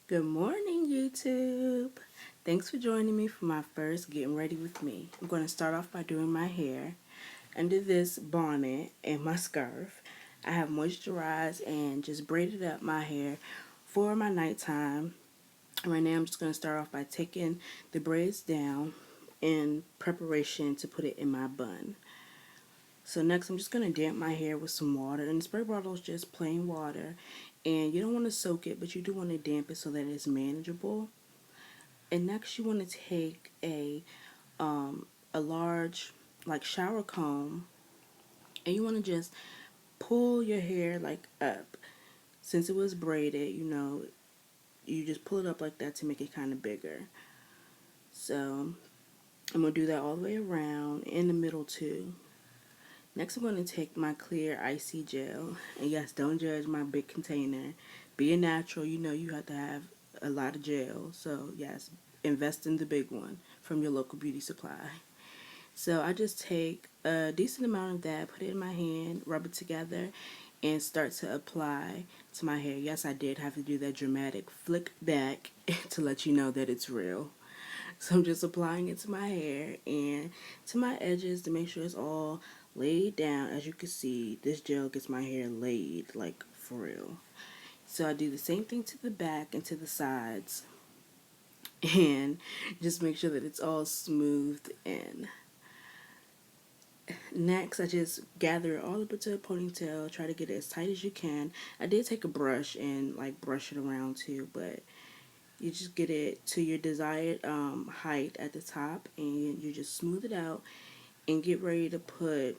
Good morning, YouTube. Thanks for joining me for my first Getting Ready with Me. I'm going to start off by doing my hair. Under this bonnet and my scarf, I have moisturized and just braided up my hair for my nighttime. Right now, I'm just going to start off by taking the braids down in preparation to put it in my bun. So next, I'm just going to damp my hair with some water. And the spray bottle is just plain water. And you don't want to soak it, but you do want to damp it so that it's manageable. And next you want to take a large like shower comb, and you want to just pull your hair like up. Since it was braided, you just pull it up like that to make it kind of bigger. So I'm going to do that all the way around, in the middle too. Next I'm going to take my clear icy gel, and yes, don't judge my big container. Being natural, you have to have a lot of gel. So yes, invest in the big one from your local beauty supply. So I just take a decent amount of that, put it in my hand, rub it together, and start to apply to my hair. Yes, I did have to do that dramatic flick back to let you know that it's real. So I'm just applying it to my hair and to my edges to make sure it's all laid down. As you can see, this gel gets my hair laid, like for real. So I do the same thing to the back and to the sides, and just make sure that it's all smoothed in. Next, I just gather it all up into a ponytail, try to get it as tight as you can. I did take a brush and like brush it around too, but you just get it to your desired height at the top, and you just smooth it out and get ready to put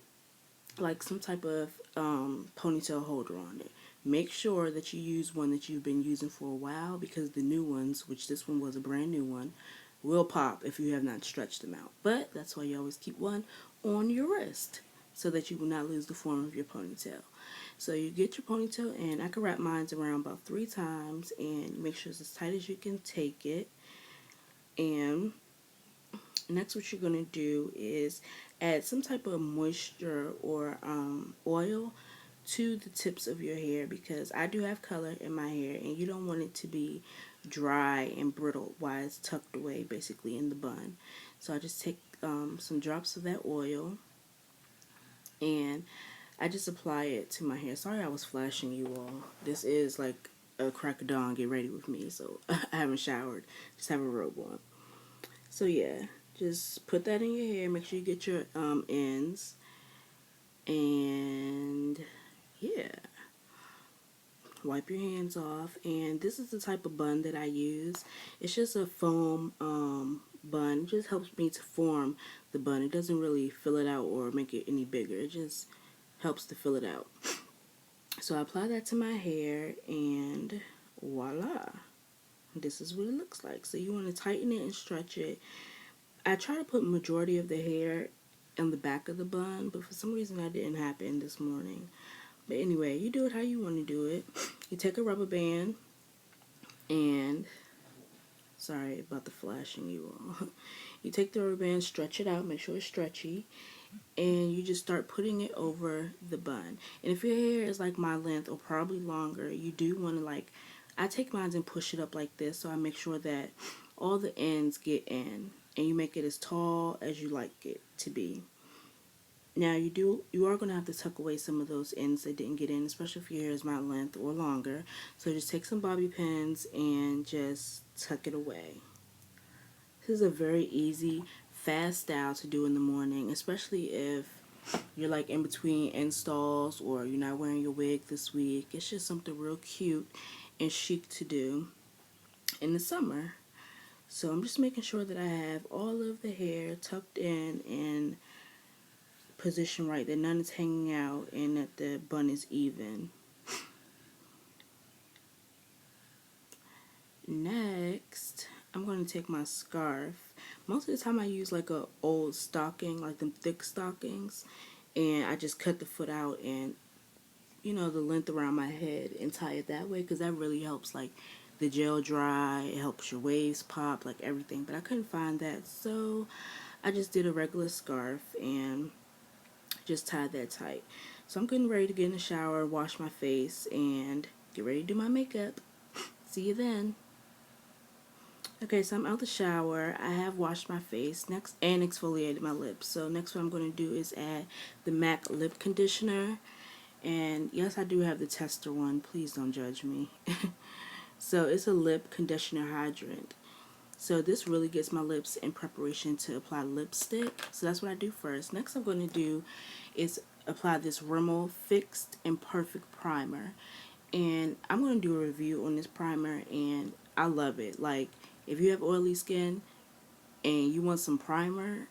like some type of ponytail holder on it. Make sure that you use one that you've been using for a while, because the new ones, which this one was a brand new one, will pop if you have not stretched them out. But that's why you always keep one on your wrist so that you will not lose the form of your ponytail. So you get your ponytail in. I can wrap mine around about 3 times and make sure it's as tight as you can take it. And next, what you're going to do is add some type of moisture or oil to the tips of your hair, because I do have color in my hair and you don't want it to be dry and brittle while it's tucked away basically in the bun. So I just take some drops of that oil and I just apply it to my hair. Sorry I was flashing you all. This is like a crack of dawn, get ready with me, so I haven't showered, just have a robe on. So yeah, just put that in your hair, make sure you get your ends, and yeah, wipe your hands off. And this is the type of bun that I use. It's just a foam bun. It just helps me to form the bun. It doesn't really fill it out or make it any bigger. It just helps to fill it out. So I apply that to my hair, and voila, this is what it looks like. So you want to tighten it and stretch it. I try to put majority of the hair in the back of the bun, but for some reason that didn't happen this morning. But anyway, you do it how you want to do it. You take a rubber band, and sorry about the flashing you all. You take the rubber band, stretch it out, make sure it's stretchy, and you just start putting it over the bun. And if your hair is like my length or probably longer, you do want to I take mine and push it up like this, so I make sure that all the ends get in, and you make it as tall as you like it to be. Now you are going to have to tuck away some of those ends that didn't get in, especially if your hair is my length or longer. So just take some bobby pins and just tuck it away. This is a very easy, fast style to do in the morning, especially if you're like in between installs or you're not wearing your wig this week. It's just something real cute and chic to do in the summer. So I'm just making sure that I have all of the hair tucked in and positioned right, that none is hanging out and that the bun is even. Next, I'm going to take my scarf. Most of the time I use like a old stocking, like them thick stockings, and I just cut the foot out and the length around my head and tie it that way, because that really helps like the gel dry, it helps your waves pop, like everything. But I couldn't find that, so I just did a regular scarf and just tied that tight. So I'm getting ready to get in the shower, wash my face, and get ready to do my makeup. See you then. Okay, so I'm out the shower. I have washed my face next and exfoliated my lips. So next what I'm going to do is add the MAC lip conditioner. And yes, I do have the tester one. Please don't judge me. So it's a lip conditioner hydrant. So this really gets my lips in preparation to apply lipstick. So that's what I do first. Next I'm going to do is apply this Rimmel Fixed and Perfect Primer. And I'm going to do a review on this primer, and I love it. Like, if you have oily skin and you want some primer,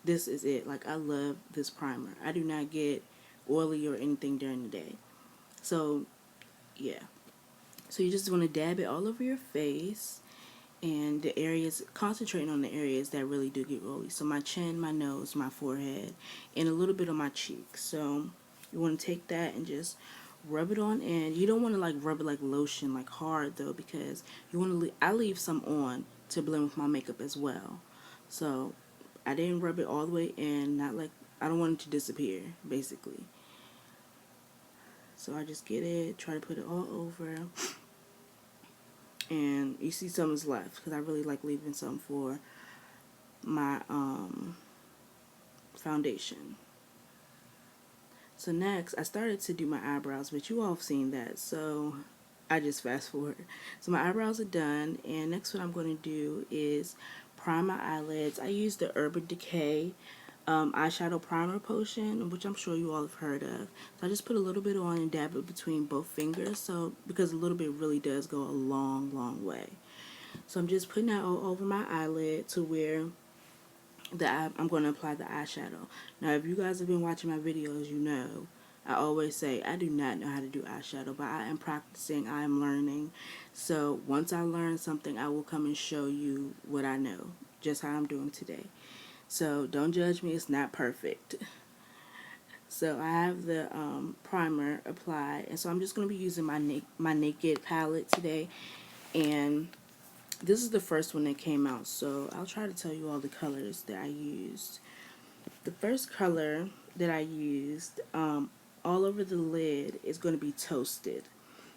this is it. Like, I love this primer. I do not get oily or anything during the day. So, yeah. So you just want to dab it all over your face, and the areas, concentrating on the areas that really do get oily. So my chin, my nose, my forehead, and a little bit on my cheeks. So you want to take that and just rub it on in. You don't want to like rub it like lotion, like hard though, because you want to. I leave some on to blend with my makeup as well. So I didn't rub it all the way in, not like, I don't want it to disappear, basically. So I just get it, try to put it all over, and you see something's left because I really like leaving some for my foundation. So next, I started to do my eyebrows, but you all have seen that, so I just fast forward. So my eyebrows are done, and next what I'm going to do is prime my eyelids. I use the Urban Decay eyeshadow primer potion, which I'm sure you all have heard of. So I just put a little bit on and dab it between both fingers, so because a little bit really does go a long, long way. So I'm just putting that all over my eyelid to where I'm going to apply the eyeshadow. Now, if you guys have been watching my videos, you know I always say I do not know how to do eyeshadow, but I am practicing, I am learning. So once I learn something, I will come and show you what I know, just how I'm doing today. So don't judge me, it's not perfect. So I have the primer applied, and so I'm just going to be using my Naked palette today, and this is the first one that came out, so I'll try to tell you all the colors that I used. The first color that I used all over the lid is going to be Toasted.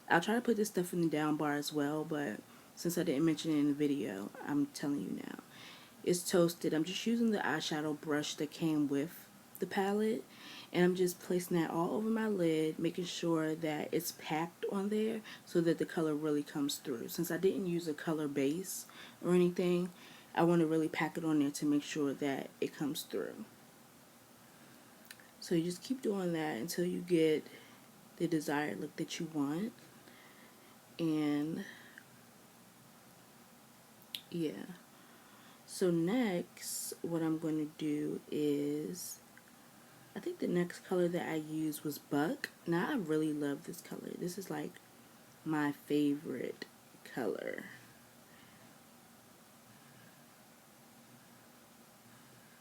I'll try to put this stuff in the down bar as well, but since I didn't mention it in the video, I'm telling you now. It's Toasted. I'm just using the eyeshadow brush that came with the palette, and I'm just placing that all over my lid, making sure that it's packed on there so that the color really comes through. Since I didn't use a color base or anything, I want to really pack it on there to make sure that it comes through. So you just keep doing that until you get the desired look that you want. And yeah. So next, what I'm going to do is, I think the next color that I used was Buck. Now, I really love this color. This is like my favorite color.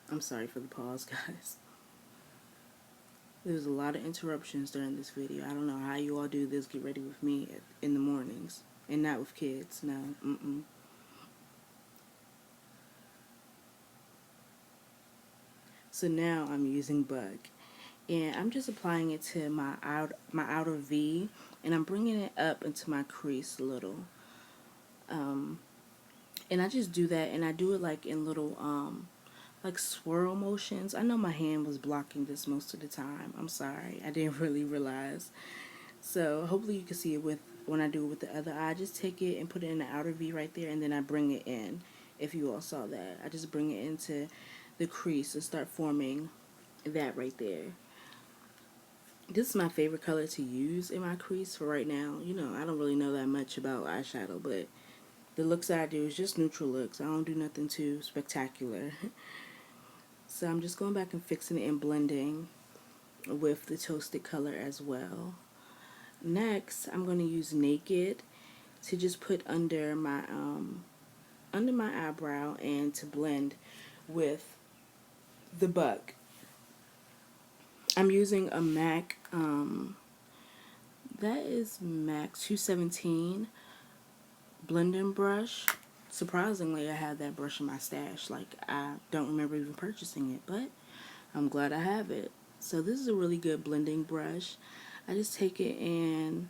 I'm sorry for the pause, guys. There's a lot of interruptions during this video. I don't know how you all do this, get ready with me in the mornings. And not with kids, no. So now I'm using Buck. And I'm just applying it to my outer V, and I'm bringing it up into my crease a little. And I just do that, and I do it like in little like swirl motions. I know my hand was blocking this most of the time. I'm sorry, I didn't really realize. So hopefully you can see it with when I do it with the other eye. I just take it and put it in the outer V right there, and then I bring it in. If you all saw that, I just bring it into the crease and start forming that right there. This is my favorite color to use in my crease for right now. You know, I don't really know that much about eyeshadow, but the looks that I do is just neutral looks. I don't do nothing too spectacular. So I'm just going back and fixing it and blending with the Toasted color as well. Next, I'm going to use Naked to just put under my eyebrow and to blend with the Buck. I'm using a MAC, that is MAC 217 blending brush. Surprisingly, I have that brush in my stash. Like, I don't remember even purchasing it, but I'm glad I have it. So this is a really good blending brush. I just take it and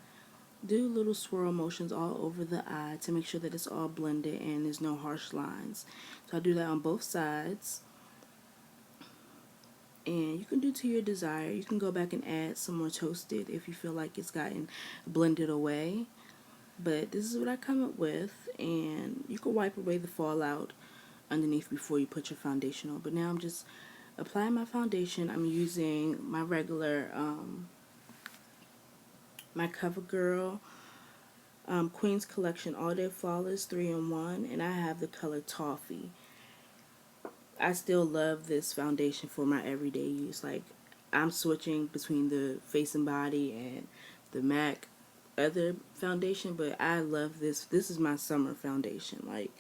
do little swirl motions all over the eye to make sure that it's all blended and there's no harsh lines. So I'll do that on both sides. And you can do to your desire. You can go back and add some more toasted if you feel like it's gotten blended away. But this is what I come up with, and you can wipe away the fallout underneath before you put your foundation on. But now I'm just applying my foundation. I'm using my regular, my CoverGirl Queen's Collection All Day Flawless 3-in-1, and I have the color Toffee. I still love this foundation for my everyday use. Like, I'm switching between the Face and Body and the MAC other foundation, but I love this. This is my summer foundation. Like,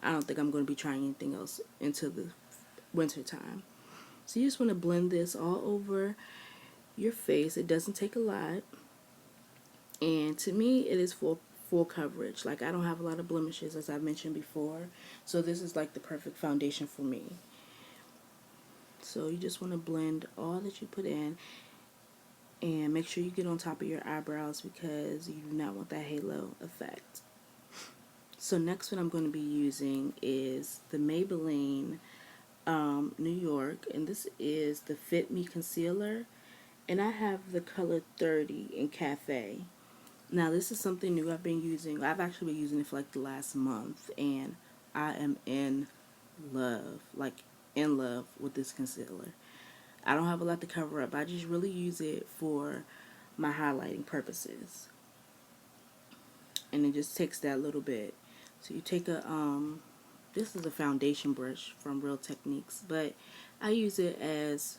I don't think I'm going to be trying anything else until the winter time. So you just want to blend this all over your face. It doesn't take a lot. And to me, it is full coverage. Like, I don't have a lot of blemishes, as I mentioned before. So this is like the perfect foundation for me. So you just want to blend all that you put in, and make sure you get on top of your eyebrows because you do not want that halo effect. So next what I'm going to be using is the Maybelline New York, and this is the Fit Me Concealer, and I have the color 30 in Cafe. Now this is something new I've been using. I've actually been using it for like the last month, and I am in love, like in love with this concealer. I don't have a lot to cover up. I just really use it for my highlighting purposes. And it just takes that little bit. So you take a, this is a foundation brush from Real Techniques, but I use it as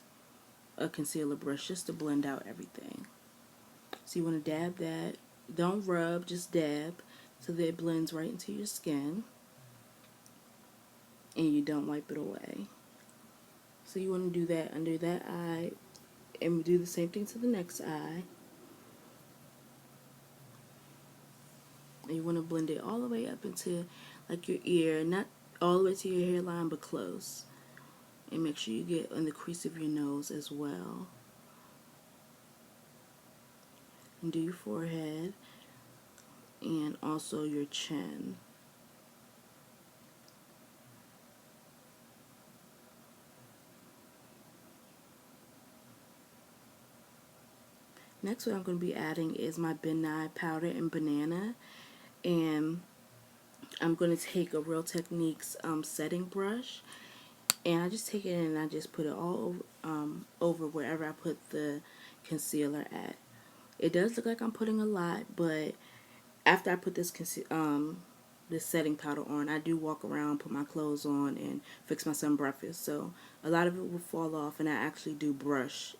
a concealer brush just to blend out everything. So you want to dab that. Don't rub, just dab so that it blends right into your skin. And you don't wipe it away. So you want to do that under that eye, and do the same thing to the next eye. And you want to blend it all the way up into like your ear, not all the way to your hairline, but close. And make sure you get on the crease of your nose as well. And do your forehead and also your chin. Next, what I'm going to be adding is my Ben Nye powder and banana, and I'm going to take a Real Techniques setting brush, and I just take it and I just put it all over wherever I put the concealer at. It does look like I'm putting a lot, but after I put this this setting powder on, I do walk around, put my clothes on, and fix my son breakfast. So a lot of it will fall off, and I actually do brush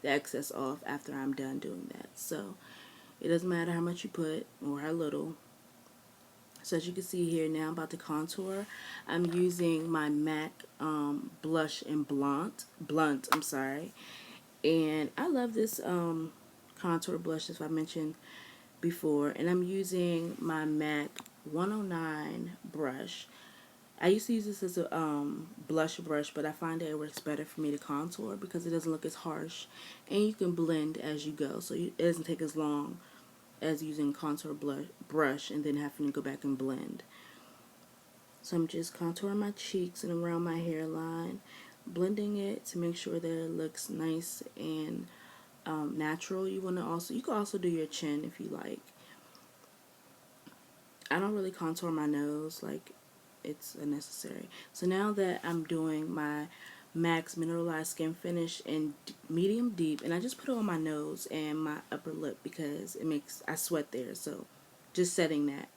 the excess off after I'm done doing that. So it doesn't matter how much you put or how little. So as you can see here now, I'm about to contour. I'm using my MAC blush in blunt. I'm sorry, and I love this contour blush, as I mentioned before, and I'm using my MAC 109 brush. I used to use this as a blush brush, but I find that it works better for me to contour because it doesn't look as harsh, and you can blend as you go, so it doesn't take as long as using contour brush and then having to go back and blend. So I'm just contouring my cheeks and around my hairline, blending it to make sure that it looks nice and natural. You can also do your chin if you like. I don't really contour my nose, like it's unnecessary. So now that I'm doing my MAC's Mineralized Skin Finish in medium deep, and I just put it on my nose and my upper lip because I sweat there, so just setting that.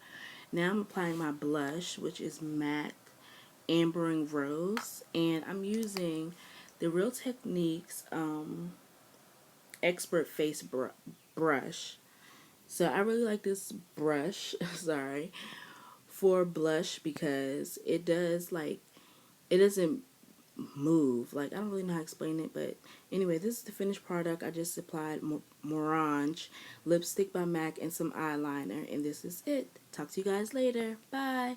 Now I'm applying my blush, which is MAC Ambering Rose, and I'm using the Real Techniques Expert Face brush. So I really like this brush, sorry, for blush because it doesn't move. Like, I don't really know how to explain it, but anyway, this is the finished product. I just applied Morange lipstick by MAC and some eyeliner, and this is it. Talk to you guys later. Bye.